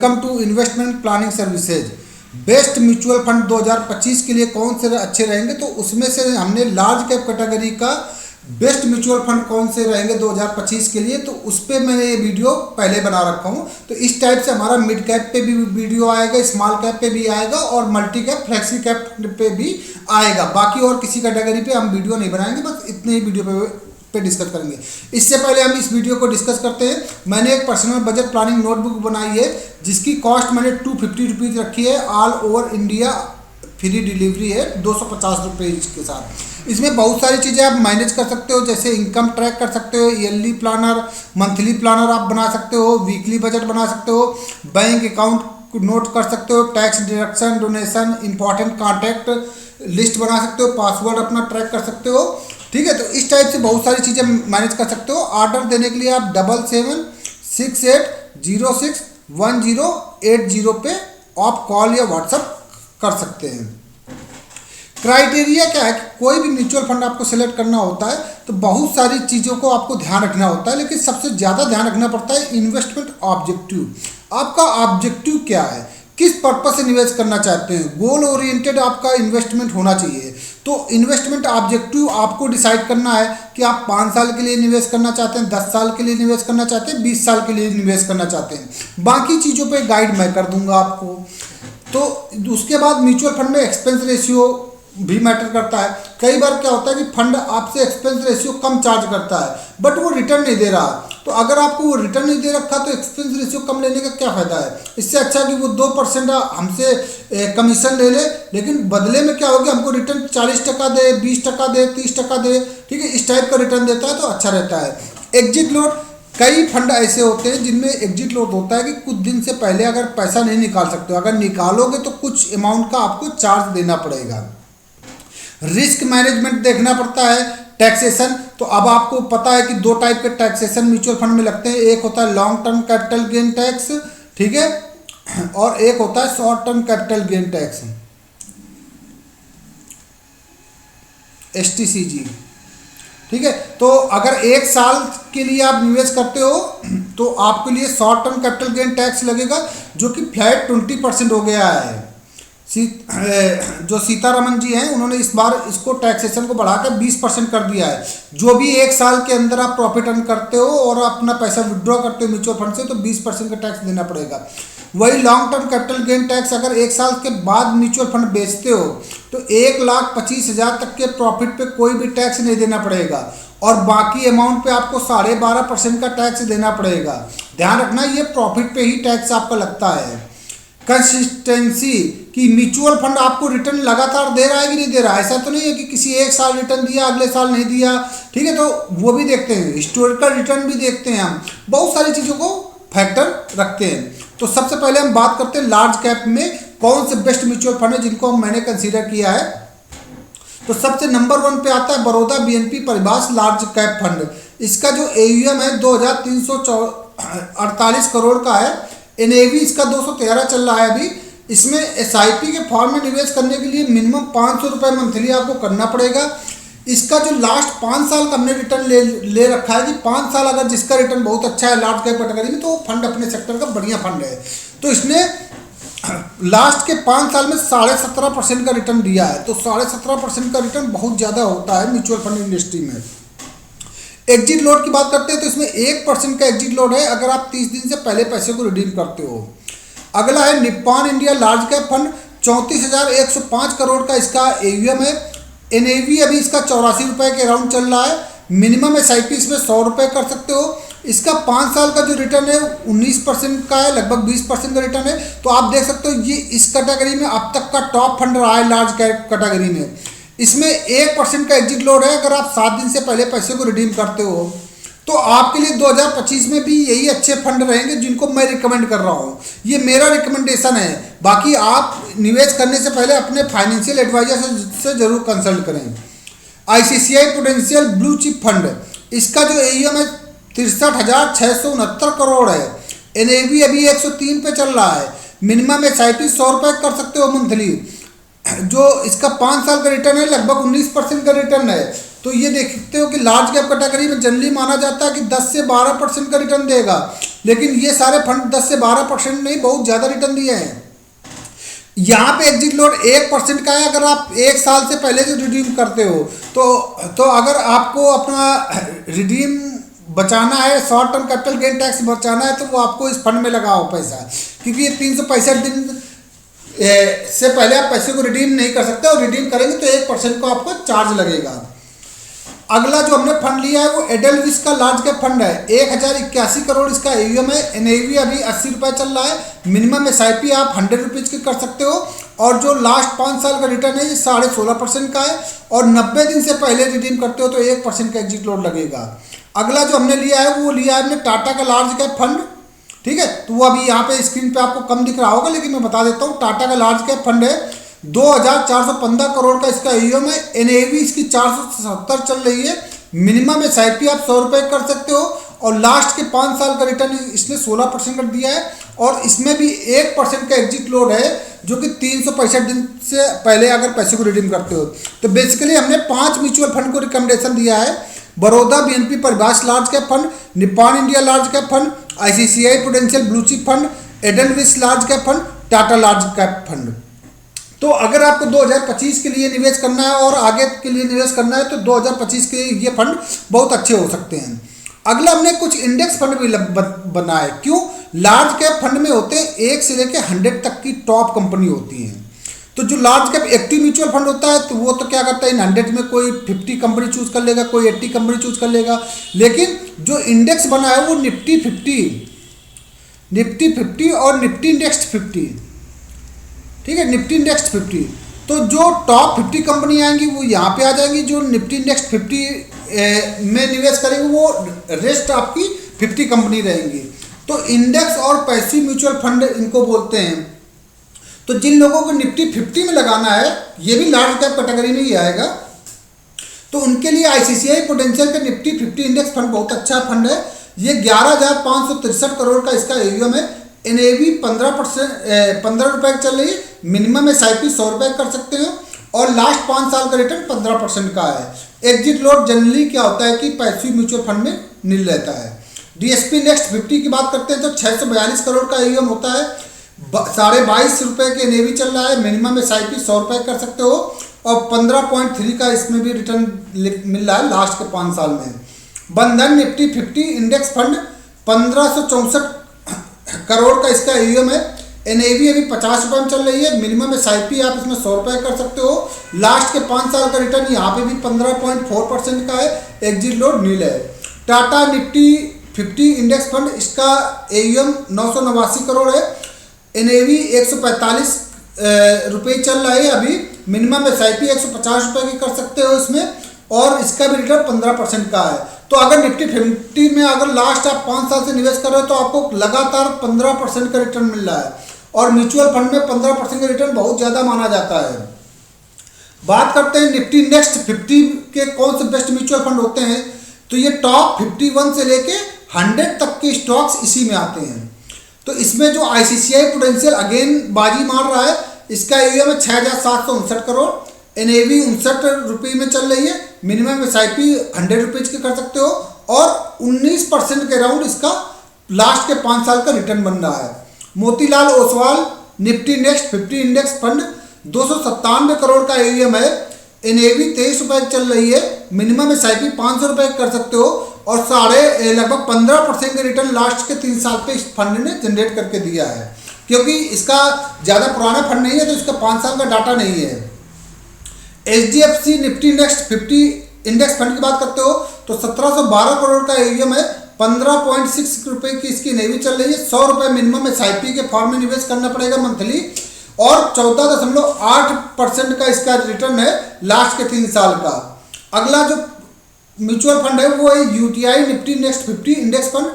Welcome to investment planning services. Best mutual fund 2025 के लिए कौन से अच्छे रहेंगे, तो उसमें से हमने लार्ज कैप कैटेगरी का बेस्ट म्यूचुअल फंड कौन से रहेंगे 2025 के लिए, तो उस पर मैंने ये वीडियो पहले बना रखा हूँ। तो इस टाइप से हमारा मिड कैप पे भी वीडियो आएगा, स्मॉल कैप पे भी आएगा और मल्टी कैप फ्लेक्सी कैप पे भी आएगा। बाकी और किसी कैटेगरी पे हम वीडियो नहीं बनाएंगे, बस इतने ही वीडियो पे डिस्कस करेंगे। इससे पहले हम इस वीडियो को डिस्कस करते हैं। मैंने एक पर्सनल बजट प्लानिंग नोटबुक बनाई है जिसकी कॉस्ट मैंने 250 रुपीज़ रखी है। All over India free delivery है 250 रुपये के साथ। इसमें बहुत सारी चीज़ें आप मैनेज कर सकते हो, जैसे इनकम ट्रैक कर सकते हो, ईयरली प्लानर, मंथली प्लानर आप बना सकते हो, वीकली बजट बना सकते हो, बैंक अकाउंट नोट कर सकते हो, tax deduction, donation, important contact list बना सकते हो, पासवर्ड अपना ट्रैक कर सकते हो। ठीक है, तो इस टाइप से बहुत सारी चीज़ें मैनेज कर सकते हो। ऑर्डर देने के लिए आप 7768061080 पे आप कॉल या व्हाट्सएप कर सकते हैं। क्राइटेरिया क्या है कि कोई भी म्यूचुअल फंड आपको सेलेक्ट करना होता है तो बहुत सारी चीज़ों को आपको ध्यान रखना होता है, लेकिन सबसे ज़्यादा ध्यान रखना पड़ता है इन्वेस्टमेंट ऑब्जेक्टिव। आपका ऑब्जेक्टिव क्या है, किस पर्पस से निवेश करना चाहते हैं, गोल ओरिएंटेड आपका इन्वेस्टमेंट होना चाहिए। तो इन्वेस्टमेंट ऑब्जेक्टिव आपको डिसाइड करना है कि आप 5 साल के लिए निवेश करना चाहते हैं, 10 साल के लिए निवेश करना चाहते हैं, 20 साल के लिए निवेश करना चाहते हैं। बाकी चीज़ों पे गाइड मैं कर दूंगा आपको। तो उसके बाद म्यूचुअल फंड में एक्सपेंस रेशियो भी मैटर करता है। कई बार क्या होता है कि फंड आपसे एक्सपेंस रेशियो कम चार्ज करता है बट वो रिटर्न नहीं दे रहा, तो अगर आपको वो रिटर्न नहीं दे रखा तो एक्सपेंस रेशियो कम लेने का क्या फ़ायदा है। इससे अच्छा कि वो 2% हमसे कमीशन ले ले, लेकिन बदले में क्या होगा, हमको रिटर्न 40% दे, 20% दे, 30% दे। ठीक है, इस टाइप का रिटर्न देता है तो अच्छा रहता है। एग्जिट लोड, कई फंड ऐसे होते हैं जिनमें एग्जिट लोड होता है कि कुछ दिन से पहले अगर पैसा नहीं निकाल सकते हो, अगर निकालोगे तो कुछ अमाउंट का आपको चार्ज देना पड़ेगा। रिस्क मैनेजमेंट देखना पड़ता है। टैक्सेशन, तो अब आपको पता है कि 2 टाइप के टैक्सेशन म्यूचुअल फंड में लगते हैं। एक होता है long term capital gain tax, ठीक है, और एक होता है short term capital gain tax, STCG। ठीक है, तो अगर 1 साल के लिए आप निवेश करते हो तो आपके लिए short term capital gain tax लगेगा जो कि फ्लैट 20% हो गया है। जो सीतारमन जी हैं उन्होंने इस बार इसको टैक्सेशन को बढ़ाकर 20% कर दिया है। जो भी 1 साल के अंदर आप प्रॉफिट अर्न करते हो और अपना पैसा विड्रॉ करते हो म्यूचुअल फंड से तो 20% का टैक्स देना पड़ेगा। वही long term capital gain tax अगर 1 साल के बाद म्यूचुअल फंड बेचते हो तो 1,25,000 तक के प्रॉफिट पे कोई भी टैक्स नहीं देना पड़ेगा और बाकी अमाउंट पे आपको 12.5% का टैक्स देना पड़ेगा। ध्यान रखना, ये प्रॉफिट पे ही टैक्स आपका लगता है। कंसिस्टेंसी कि म्यूचुअल फंड आपको रिटर्न लगातार दे रहा है कि नहीं दे रहा है। ऐसा तो नहीं है कि किसी 1 साल रिटर्न दिया अगले साल नहीं दिया। ठीक है, तो वो भी देखते हैं, हिस्टोरिकल रिटर्न भी देखते हैं, हम बहुत सारी चीज़ों को फैक्टर रखते हैं। तो सबसे पहले हम बात करते हैं लार्ज कैप में कौन से बेस्ट म्यूचुअल फंड है जिनको मैंने कंसीडर किया है। तो सबसे नंबर 1 पे आता है Baroda BNP Paribas large cap fund. इसका जो AUM है 2,348 करोड़ का है। NAV इसका 213 चल रहा है अभी। इसमें SIP के फॉर्म में निवेश करने के लिए मिनिमम 500 रुपये मंथली आपको करना पड़ेगा। इसका जो लास्ट 5 साल का हमने रिटर्न ले रखा है कि 5 साल अगर जिसका रिटर्न बहुत अच्छा है लार्ज कैप कैटेगरी में तो फंड अपने सेक्टर का बढ़िया फंड है। तो इसने लास्ट के 5 साल में 17.5% का रिटर्न दिया है। तो 17.5% का रिटर्न बहुत ज़्यादा होता है म्यूचुअल फंड इंडस्ट्री में। एग्जिट लोड की बात करते हैं तो इसमें 1% का एग्जिट लोड है अगर आप 30 दिन से पहले पैसे को रिडीम करते हो। अगला है Nippon India large cap fund, 34,105 crore का इसका AUM है। NAV अभी इसका 84 रुपये के अराउंड चल रहा है। मिनिमम SIP इसमें 100 रुपये कर सकते हो। इसका 5 साल का जो रिटर्न है 19% का है, लगभग 20% का रिटर्न है। तो आप देख सकते हो ये इस कैटेगरी में अब तक का टॉप फंड रहा है लार्ज कैप कैटेगरी में। इसमें 1% का एग्जिट लोड है अगर आप 7 दिन से पहले पैसे को रिडीम करते हो। तो आपके लिए 2025 में भी यही अच्छे फंड रहेंगे जिनको मैं रिकमेंड कर रहा हूँ। ये मेरा रिकमेंडेशन है, बाकी आप निवेश करने से पहले अपने फाइनेंशियल एडवाइजर से जरूर कंसल्ट करें। ICICI Prudential blue chip fund, इसका जो AUM है 63,669 करोड़ है। NAV अभी 103 पे चल रहा है। मिनिमम SIP 100 रुपये कर सकते हो मंथली। जो इसका 5 साल का रिटर्न है लगभग 19% का रिटर्न है। तो ये देखते हो कि लार्ज कैप कैटेगरी में जनरली माना जाता है कि 10 से 12% का रिटर्न देगा, लेकिन ये सारे फंड 10 से 12% नहीं, बहुत ज़्यादा रिटर्न दिए हैं। यहाँ पे एग्जिट लोड 1% का है। अगर आप 1 साल से पहले से रिडीम करते हो तो अगर आपको अपना रिडीम बचाना है, short term capital gain tax बचाना है, तो वो आपको इस फंड में लगाओ पैसा, क्योंकि ये 365 दिन से पहले आप पैसे को रिडीम नहीं कर सकते, और रिडीम करेंगे तो 1% को आपको चार्ज लगेगा। अगला जो हमने फंड लिया है वो एडेलविस का लार्ज कैप फंड है। 1081 करोड़ इसका AUM है। NAV अभी 80 रुपये चल रहा है। मिनिमम SIP आप 100 रुपीज़ की कर सकते हो, और जो लास्ट 5 साल का रिटर्न है ये 16.5% का है, और 90 दिन से पहले रिडीम करते हो तो 1% का एग्जिट लोड लगेगा। अगला जो हमने लिया है वो लिया है हमने टाटा का लार्ज कैप फंड, ठीक है। तो वो अभी यहाँ पे स्क्रीन पे आपको कम दिख रहा होगा, लेकिन मैं बता देता हूँ। टाटा का लार्ज कैप फंड है, 2415 करोड़ का इसका AUM है। NAV इसकी 470 चल रही है। मिनिमम SIP आप 100 रुपये कर सकते हो, और लास्ट के 5 साल का रिटर्न इसने 16% कर दिया है, और इसमें भी 1% का एग्जिट लोड है, जो कि 365 दिन से पहले अगर पैसे को रिडीम करते हो। तो बेसिकली हमने 5 म्यूचुअल फंड को रिकमेंडेशन दिया है। Baroda BNP Paribas large cap fund, Nippon India large cap fund, ICICI Prudential blue chip fund, Edelweiss large cap fund, Tata large cap fund. तो अगर आपको 2025 के लिए निवेश करना है और आगे के लिए निवेश करना है तो 2025 के ये फंड बहुत अच्छे हो सकते हैं। अगला हमने कुछ इंडेक्स फंड भी बनाए। क्यों? लार्ज कैप फंड में होते हैं 1 से लेकर 100 तक की टॉप कंपनी होती हैं। तो जो large cap active mutual fund होता है तो वो तो क्या करता है, इन 100 में कोई 50 कंपनी चूज कर लेगा, कोई 80 कंपनी चूज कर लेगा। लेकिन जो इंडेक्स बना है वो निफ्टी 50 और निफ्टी इंडेक्स 50, ठीक है, निफ्टी इंडेक्स 50। तो जो टॉप 50 कंपनी आएंगी वो यहाँ पे आ जाएंगी। जो निफ्टी इंडेक्स 50 में निवेश करेंगे वो रेस्ट आपकी 50 कंपनी रहेंगी। तो इंडेक्स और पैसिव म्यूचुअल फंड इनको बोलते हैं। तो जिन लोगों को निफ्टी 50 में लगाना है, ये भी लार्ज कैप कैटेगरी में ही आएगा, तो उनके लिए ICICI प्रूडेंशियल का निफ्टी 50 इंडेक्स फंड बहुत अच्छा फंड है। ये 11,563 करोड़ का इसका AUM है। NAV 15 रुपये चल रही है। मिनिमम SIP 100 रुपये कर सकते हो, और लास्ट 5 साल का रिटर्न 15% का है। एग्जिट लोड जनरली क्या होता है कि पैसिव म्यूचुअल फंड में नील रहता है। DSP नेक्स्ट 50 की बात करते हैं तो 642 करोड़ का AUM होता है। 22.5 रुपये के NAV चल रहा है। मिनिमम SIP 100 रुपये कर सकते हो, और 15.3 का इसमें भी रिटर्न मिल रहा है लास्ट के 5 साल में। बंधन निफ्टी 50 इंडेक्स फंड 1564 करोड़ का इसका AUM है। NAV अभी 50 रुपये में चल रही है। मिनिमम SIP आप इसमें 100 रुपये कर सकते हो। लास्ट के 5 साल का रिटर्न यहाँ पे भी 15.4% का है। एग्जिट लोड नील है। टाटा निफ्टी 50 इंडेक्स फंड, इसका AUM 989 करोड़ है। NAV 145 रुपये चल रहा है अभी। मिनिमम SIP 150 रुपये की कर सकते हो इसमें, और इसका भी रिटर्न 15% का है। तो अगर निफ्टी 50 में अगर लास्ट आप 5 साल से निवेश कर रहे हो तो आपको लगातार 15% का रिटर्न मिल रहा है, और म्यूचुअल फंड में 15% का रिटर्न बहुत ज़्यादा माना जाता है। बात करते हैं निफ्टी इंडेक्स 50 के कौन से बेस्ट म्यूचुअल फंड होते हैं। तो ये टॉप 51 से लेके 100 तक के स्टॉक्स इसी में आते हैं। तो इसमें जो ICICI प्रूडेंशियल अगेन बाजी मार रहा है, इसका AUM है 6,759 करोड़। NAV 59 रुपये में चल रही है। मिनिमम SIP 100 रुपीज़ के कर सकते हो, और 19% के अराउंड इसका लास्ट के 5 साल का रिटर्न बन रहा है। Motilal Oswal Nifty next 50 index fund 297 crore का AUM है। NAV 23 रुपये चल रही है। मिनिमम SIP 500 रुपये कर सकते हो, और लगभग 15% के रिटर्न लास्ट के 3 साल पे इस फंड ने जनरेट करके दिया है। क्योंकि इसका ज़्यादा पुराना फंड नहीं है तो इसका 5 साल का डाटा नहीं है। HDFC Nifty next 50 index fund की बात करते हो तो 1712 करोड़ का AUM है। 15.6 रुपये की इसकी NAV चल रही है। 100 रुपये मिनिमम SIP के फॉर्म में निवेश करना पड़ेगा मंथली, और 14.8% का इसका रिटर्न है लास्ट के 3 साल का। अगला जो म्यूचुअल फंड है वो है UTI Nifty next 50 index fund.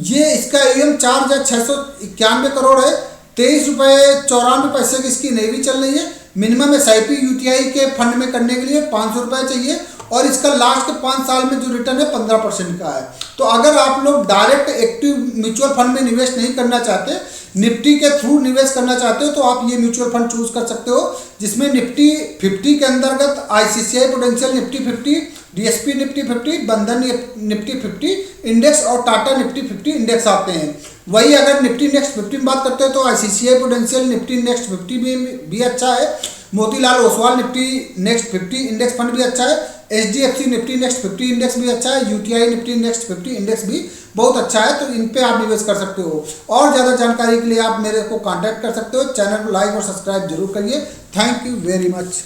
ये इसका AUM 4,691 करोड़ है। 23 रुपये 94 पैसे की इसकी NAV चल रही है। मिनिमम SIP UTI के फंड में करने के लिए 500 रुपये चाहिए, और इसका लास्ट के 5 साल में जो रिटर्न है 15% का है। तो अगर आप लोग डायरेक्ट एक्टिव म्यूचुअल फंड में निवेश नहीं करना चाहते, निफ्टी के थ्रू निवेश करना चाहते हो, तो आप ये म्यूचुअल फंड चूज कर सकते हो, जिसमें निफ्टी 50 के अंतर्गत ICCI prudential Nifty 50, DSP Nifty 50, बंधन निफ्टी 50 इंडेक्स और टाटा निफ्टी 50 इंडेक्स आते हैं। वही अगर निफ्टी नेक्स्ट 50 में बात करते हो तो आईसीसीआई प्रूडेंशियल निफ्टी नेक्स्ट 50 भी अच्छा है, Motilal Oswal Nifty next 50 index fund भी अच्छा है, एचडीएफसी निफ्टी नेक्स्ट 50 इंडेक्स भी अच्छा है, यूटीआई निफ्टी नेक्स्ट 50 इंडेक्स भी बहुत अच्छा है। तो इन पे आप निवेश कर सकते हो। और ज़्यादा जानकारी के लिए आप मेरे को कांटेक्ट कर सकते हो। चैनल को लाइक और सब्सक्राइब जरूर करिए। Thank you very much.